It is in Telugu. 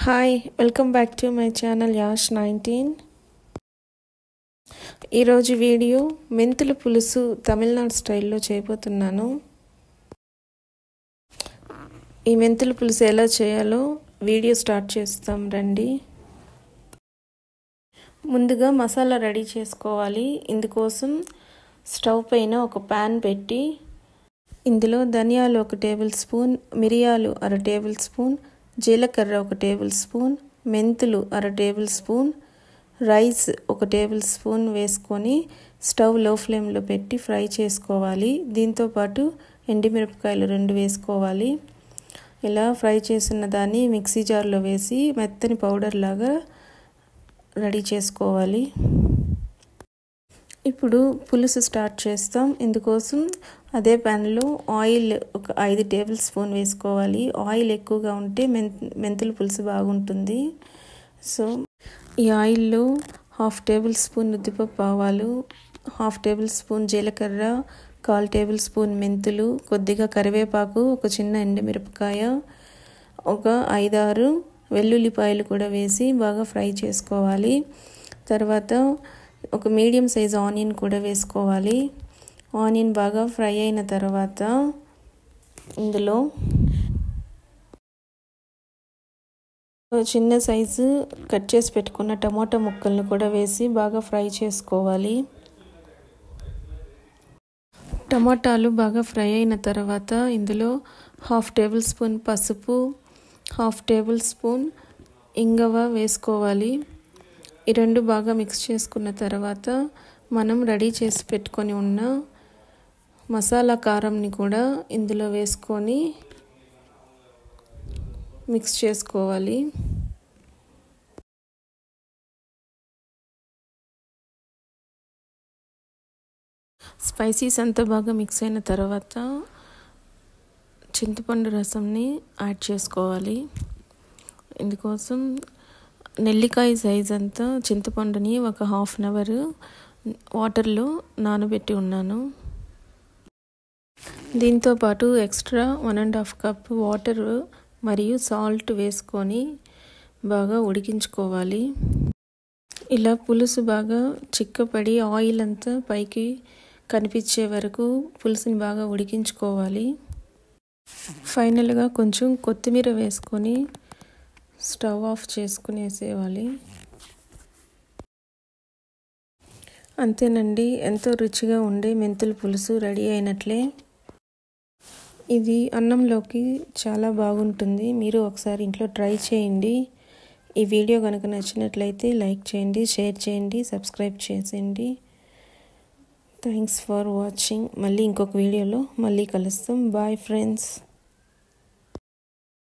Hi, welcome back to my channel Yash 19. ఈరోజు వీడియో మెంతుల పులుసు తమిళనాడు స్టైల్లో చేయబోతున్నాను. ఈ మెంతుల పులుసు ఎలా చేయాలో వీడియో స్టార్ట్ చేస్తాం రండి. ముందుగా మసాలా రెడీ చేసుకోవాలి. ఇందుకోసం స్టవ్ పైన ఒక పాన్ పెట్టి ఇందులో ధనియాలు 1 టేబుల్ స్పూన్, మిరియాలు 1/2 టేబుల్ స్పూన్, జీలకర్ర 1 టేబుల్ స్పూన్, మెంతులు 1/2 table spoon, rice 1 table spoon వేసుకొని స్టవ్ లో ఫ్లేమ్లో పెట్టి ఫ్రై చేసుకోవాలి. దీంతో పాటు ఎండుమిరపకాయలు 2 వేసుకోవాలి. ఇలా ఫ్రై చేసిన దాన్ని మిక్సీ జార్లో వేసి మెత్తని పౌడర్ లాగా రెడీ చేసుకోవాలి. ఇప్పుడు పులుసు స్టార్ట్ చేస్తాం. ఇందుకోసం అదే ప్యాన్లో ఆయిల్ ఒక 5 టేబుల్ స్పూన్ వేసుకోవాలి. ఆయిల్ ఎక్కువగా ఉంటే మెంతుల పులుసు బాగుంటుంది. సో ఈ ఆయిల్లో 1/2 టేబుల్ స్పూన్ ఉద్దిపప్పు ఆవాలు, 1/2 టేబుల్ స్పూన్ జీలకర్ర, 1/4 టేబుల్ స్పూన్ మెంతులు, కొద్దిగా కరివేపాకు, ఒక చిన్న ఎండుమిరపకాయ, ఒక 5-6 వెల్లుల్లిపాయలు కూడా వేసి బాగా ఫ్రై చేసుకోవాలి. తర్వాత ఒక మీడియం సైజ్ ఆనియన్ కూడా వేసుకోవాలి. ఆనియన్ బాగా ఫ్రై అయిన తర్వాత ఇందులో చిన్న సైజు కట్ చేసి పెట్టుకున్న టమాటా ముక్కలను కూడా వేసి బాగా ఫ్రై చేసుకోవాలి. టమాటాలు బాగా ఫ్రై అయిన తర్వాత ఇందులో 1/2 టేబుల్ స్పూన్ పసుపు, 1/2 టేబుల్ స్పూన్ ఇంగువ వేసుకోవాలి. ఈ రెండు బాగా మిక్స్ చేసుకున్న తర్వాత మనం రెడీ చేసి పెట్టుకొని ఉన్న మసాలా కారంని కూడా ఇందులో వేసుకొని మిక్స్ చేసుకోవాలి. స్పైసీస్ అంతా బాగా మిక్స్ అయిన తర్వాత చింతపండు రసంని యాడ్ చేసుకోవాలి. ఇందుకోసం నెల్లికాయ సైజ్ అంతా చింతపండుని ఒక 1/2 అవర్ వాటర్లో నానబెట్టి ఉన్నాను. దీంతో పాటు ఎక్స్ట్రా 1.5 కప్ వాటర్ మరియు సాల్ట్ వేసుకొని బాగా ఉడికించుకోవాలి. ఇలా పులుసు బాగా చిక్కపడి ఆయిల్ అంతా పైకి కనిపించే వరకు పులుసుని బాగా ఉడికించుకోవాలి. ఫైనల్గా కొంచెం కొత్తిమీర వేసుకొని స్టవ్ ఆఫ్ చేసుకునేసేయాలి. అంతేనండి, ఎంతో రుచిగా ఉండే మెంతుల పులుసు రెడీ అయినట్లే. ఇది అన్నంలోకి చాలా బాగుంటుంది. మీరు ఒకసారి ఇంట్లో ట్రై చేయండి. ఈ వీడియో కనుక నచ్చినట్లయితే లైక్ చేయండి, షేర్ చేయండి, సబ్స్క్రైబ్ చేసేయండి. Thanks for watching. మళ్ళీ ఇంకొక వీడియోలో మళ్ళీ కలుస్తాం. Bye friends.